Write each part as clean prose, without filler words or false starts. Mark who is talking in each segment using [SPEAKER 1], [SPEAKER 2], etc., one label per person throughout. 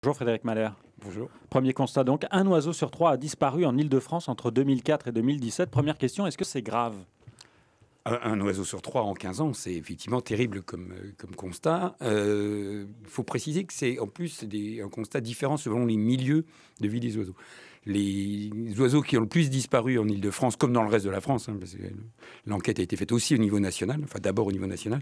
[SPEAKER 1] Bonjour Frédéric Mahler.
[SPEAKER 2] Bonjour.
[SPEAKER 1] Premier constat donc, un oiseau sur 3 a disparu en Île-de-France entre 2004 et 2017. Première question, est-ce que c'est grave ?
[SPEAKER 2] Un oiseau sur 3 en 15 ans, c'est effectivement terrible comme constat. Il faut préciser que c'est en plus un constat différent selon les milieux de vie des oiseaux. Les oiseaux qui ont le plus disparu en Île-de-France, comme dans le reste de la France, parce que l'enquête a été faite aussi au niveau national, enfin d'abord au niveau national,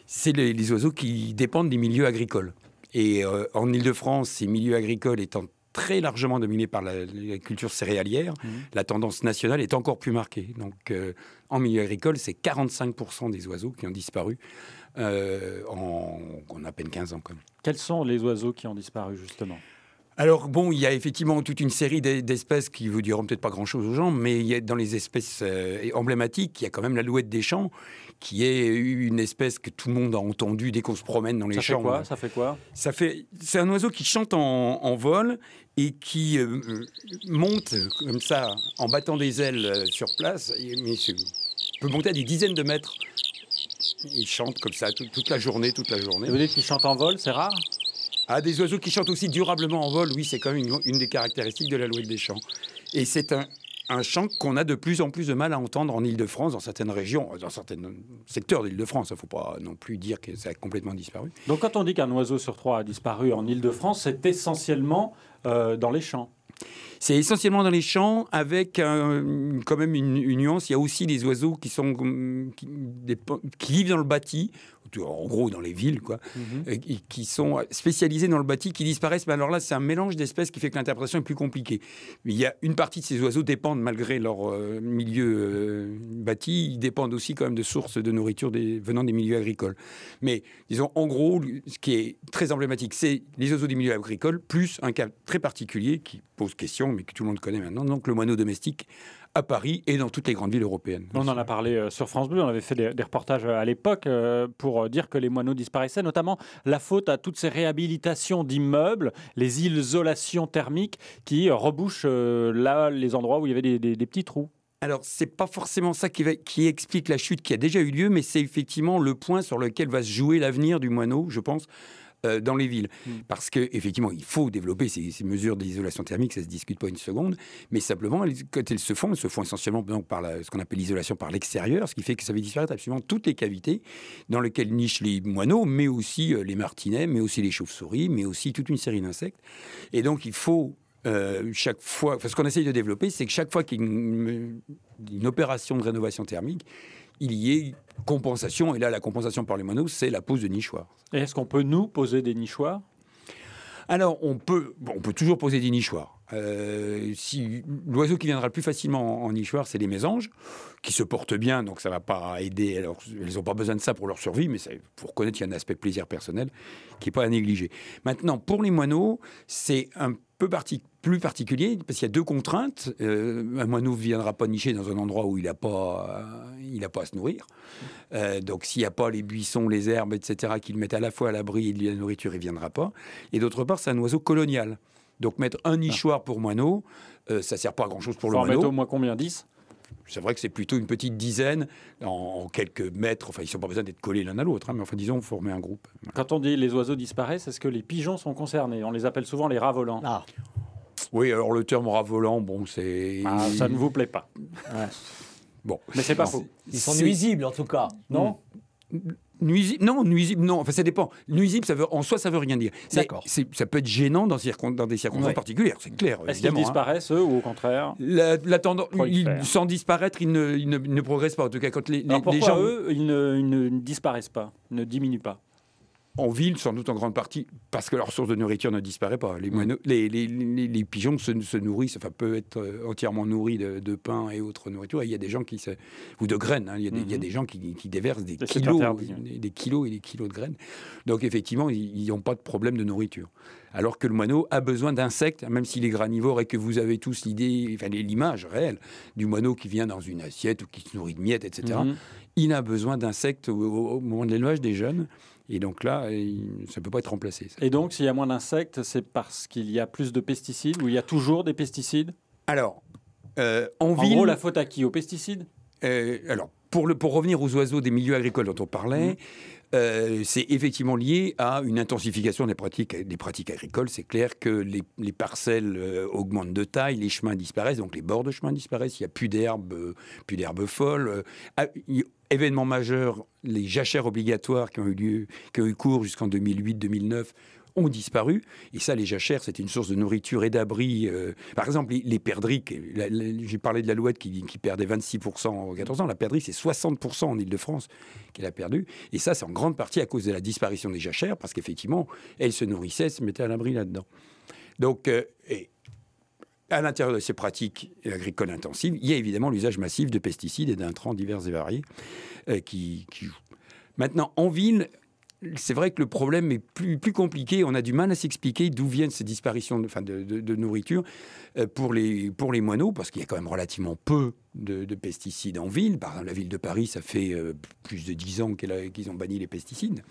[SPEAKER 2] c'est les oiseaux qui dépendent des milieux agricoles. Et en Île-de-France, ces milieux agricoles étant très largement dominés par la culture céréalière, la tendance nationale est encore plus marquée. Donc, en milieu agricole, c'est 45% des oiseaux qui ont disparu en à peine 15 ans. Quand même.
[SPEAKER 1] Quels sont les oiseaux qui ont disparu, justement ?
[SPEAKER 2] Alors bon, il y a effectivement toute une série d'espèces qui vous diront peut-être pas grand-chose aux gens, mais il y a, dans les espèces emblématiques, il y a quand même l'alouette des champs, qui est une espèce que tout le monde a entendue dès qu'on se promène dans les champs.
[SPEAKER 1] Ça fait quoi ?
[SPEAKER 2] C'est un oiseau qui chante en vol et qui monte comme ça en battant des ailes sur place, mais peut monter à des dizaines de mètres. Il chante comme ça toute la journée.
[SPEAKER 1] Et vous dites qu'il chante en vol, c'est rare ?
[SPEAKER 2] Ah, des oiseaux qui chantent aussi durablement en vol, oui, c'est quand même une des caractéristiques de l'alouette des champs. Et c'est un chant qu'on a de plus en plus de mal à entendre en Île-de-France, dans certaines régions, dans certains secteurs d'Île-de-France. Il ne faut pas non plus dire que ça a complètement disparu.
[SPEAKER 1] Donc quand on dit qu'un oiseau sur 3 a disparu en Île-de-France, c'est essentiellement dans les champs.
[SPEAKER 2] C'est essentiellement dans les champs, avec quand même une nuance. Il y a aussi des oiseaux qui vivent dans le bâti, en gros dans les villes, quoi, et qui sont spécialisés dans le bâti, qui disparaissent. Mais alors là, c'est un mélange d'espèces qui fait que l'interprétation est plus compliquée. Mais il y a une partie de ces oiseaux dépendent, malgré leur milieu bâti, ils dépendent aussi quand même de sources de nourriture venant des milieux agricoles. Mais disons, en gros, ce qui est très emblématique, c'est les oiseaux des milieux agricoles, plus un cas très particulier qui pose question, mais que tout le monde connaît maintenant, donc le moineau domestique à Paris et dans toutes les grandes villes européennes.
[SPEAKER 1] On en a parlé sur France Bleu, on avait fait des reportages à l'époque pour dire que les moineaux disparaissaient, notamment la faute à toutes ces réhabilitations d'immeubles, les isolations thermiques qui rebouchent là les endroits où il y avait des petits trous.
[SPEAKER 2] Alors, c'est pas forcément ça qui explique la chute qui a déjà eu lieu, mais c'est effectivement le point sur lequel va se jouer l'avenir du moineau, je pense, dans les villes. Parce qu'effectivement, il faut développer ces mesures d'isolation thermique, ça ne se discute pas une seconde, mais simplement, quand elles se font essentiellement donc, par ce qu'on appelle l'isolation par l'extérieur, ce qui fait que ça fait disparaître absolument toutes les cavités dans lesquelles nichent les moineaux, mais aussi les martinets, mais aussi les chauves-souris, mais aussi toute une série d'insectes. Et donc, il faut chaque fois, ce qu'on essaye de développer, c'est que chaque fois qu'il y a une opération de rénovation thermique, il y ait compensation. Et là, la compensation par les moineaux, c'est la pose de nichoirs.
[SPEAKER 1] Et est-ce qu'on peut, nous, poser des nichoirs ?
[SPEAKER 2] Alors, on peut toujours poser des nichoirs. Si l'oiseau qui viendra le plus facilement en nichoir, c'est les mésanges, qui se portent bien, donc ça ne va pas aider. Alors, elles n'ont pas besoin de ça pour leur survie, mais pour reconnaître qu'il y a un aspect plaisir personnel qui n'est pas à négliger. Maintenant, pour les moineaux, c'est un peu plus particulier, parce qu'il y a deux contraintes. Un moineau ne viendra pas nicher dans un endroit où il n'a pas à se nourrir. Donc, s'il n'y a pas les buissons, les herbes, etc., qui le mettent à la fois à l'abri et de la nourriture, il ne viendra pas. Et d'autre part, c'est un oiseau colonial. Donc, mettre un nichoir pour moineau, ça ne sert pas à grand-chose pour le moineau.
[SPEAKER 1] En mettre au moins combien ? 10 ?
[SPEAKER 2] C'est vrai que c'est plutôt une petite dizaine, en quelques mètres. Enfin, ils n'ont pas besoin d'être collés l'un à l'autre, mais enfin, disons, former un groupe.
[SPEAKER 1] Quand on dit les oiseaux disparaissent, est-ce que les pigeons sont concernés ? On les appelle souvent les rats volants.
[SPEAKER 3] Ah.
[SPEAKER 2] Oui, alors le terme rat volant, bon, c'est...
[SPEAKER 1] Ah, ça ne vous plaît pas.
[SPEAKER 3] Ouais.
[SPEAKER 2] Bon.
[SPEAKER 1] Mais c'est pas faux.
[SPEAKER 3] Ils sont nuisibles, en tout cas, non ?
[SPEAKER 2] Nuisible, non. Enfin, ça dépend. Nuisible, en soi, ça veut rien dire.
[SPEAKER 3] D'accord.
[SPEAKER 2] Ça peut être gênant dans des circonstances particulières, c'est clair.
[SPEAKER 1] Est-ce qu'ils disparaissent, eux, ou au contraire ?
[SPEAKER 2] La tendance, sans disparaître, ils ne progressent pas. En tout cas, quand les
[SPEAKER 1] pourquoi
[SPEAKER 2] gens,
[SPEAKER 1] eux, ils ne disparaissent pas, ne diminuent pas ?
[SPEAKER 2] En ville, sans doute en grande partie, parce que leur source de nourriture ne disparaît pas. Les pigeons se nourrissent, peuvent être entièrement nourris de pain et autres nourritures. Et il y a des gens ou de graines, hein, il y a des gens qui déversent des kilos et des kilos de graines. Donc effectivement, ils n'ont pas de problème de nourriture. Alors que le moineau a besoin d'insectes, même s'il est granivore et que vous avez tous l'image réelle du moineau qui vient dans une assiette ou qui se nourrit de miettes, etc. Il a besoin d'insectes au moment de l'élevage des jeunes. Et donc là, ça ne peut pas être remplacé. Ça.
[SPEAKER 1] Et donc, s'il y a moins d'insectes, c'est parce qu'il y a plus de pesticides ou il y a toujours des pesticides ?
[SPEAKER 2] Alors,
[SPEAKER 1] en gros, la faute à qui ? Aux pesticides ?
[SPEAKER 2] Alors, pour revenir aux oiseaux des milieux agricoles dont on parlait, c'est effectivement lié à une intensification des pratiques agricoles. C'est clair que les parcelles augmentent de taille, les chemins disparaissent, donc les bords de chemins disparaissent, il n'y a plus d'herbe folle. Événement majeur, les jachères obligatoires qui ont eu cours jusqu'en 2008-2009 ont disparu. Et ça, les jachères, c'était une source de nourriture et d'abri. Par exemple, les perdrix, j'ai parlé de l'alouette qui perdait 26% en 14 ans. La perdrix, c'est 60% en Île-de-France qu'elle a perdu. Et ça, c'est en grande partie à cause de la disparition des jachères, parce qu'effectivement, elles se nourrissaient, se mettaient à l'abri là-dedans. Donc, à l'intérieur de ces pratiques agricoles intensives, il y a évidemment l'usage massif de pesticides et d'intrants divers et variés qui jouent. Maintenant, en ville, c'est vrai que le problème est plus compliqué. On a du mal à s'expliquer d'où viennent ces disparitions de nourriture pour les moineaux, parce qu'il y a quand même relativement peu de pesticides en ville. Par exemple, la ville de Paris, ça fait plus de 10 ans qu'ils ont banni les pesticides.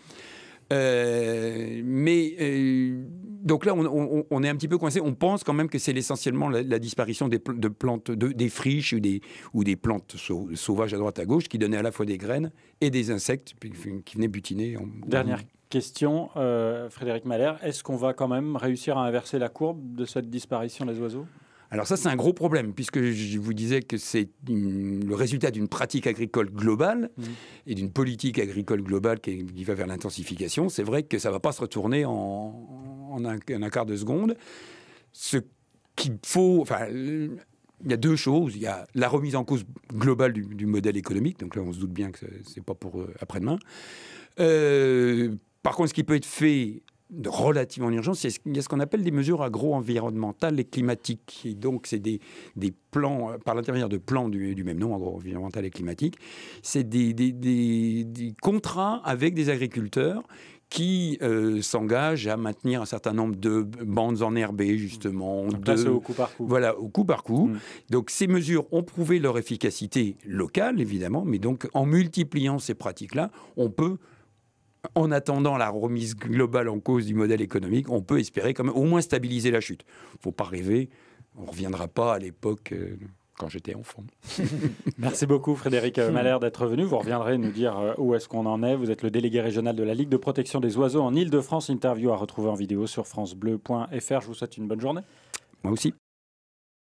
[SPEAKER 2] Donc là, on est un petit peu coincé. On pense quand même que c'est essentiellement la disparition des plantes, des friches ou des plantes sauvages à droite à gauche qui donnaient à la fois des graines et des insectes qui venaient butiner.
[SPEAKER 1] Dernière question, Frédéric Mahler. Est-ce qu'on va quand même réussir à inverser la courbe de cette disparition des oiseaux ?
[SPEAKER 2] Alors ça, c'est un gros problème, puisque je vous disais que c'est le résultat d'une pratique agricole globale et d'une politique agricole globale qui va vers l'intensification. C'est vrai que ça ne va pas se retourner en un quart de seconde. Ce qu'il faut... il y a deux choses. Il y a la remise en cause globale du modèle économique. Donc là, on se doute bien que ce n'est pas pour après-demain. Par contre, ce qui peut être fait relativement en urgence, il y a ce qu'on appelle des mesures agro-environnementales et climatiques. Et donc, c'est des plans, par l'intermédiaire de plans du même nom, agro-environnemental et climatique. C'est des contrats avec des agriculteurs qui s'engagent à maintenir un certain nombre de bandes enherbées, justement.
[SPEAKER 1] Donc là, c'est au coup par coup.
[SPEAKER 2] Voilà, au coup par coup. Donc, ces mesures ont prouvé leur efficacité locale, évidemment, mais donc, en multipliant ces pratiques-là, on peut, en attendant la remise globale en cause du modèle économique, on peut espérer quand même au moins stabiliser la chute. Il ne faut pas rêver, on ne reviendra pas à l'époque quand j'étais enfant.
[SPEAKER 1] Merci beaucoup Frédéric Mahler d'être venu. Vous reviendrez nous dire où est-ce qu'on en est. Vous êtes le délégué régional de la Ligue de protection des oiseaux en Île-de-France. Interview à retrouver en vidéo sur francebleu.fr. Je vous souhaite une bonne journée.
[SPEAKER 2] Moi aussi.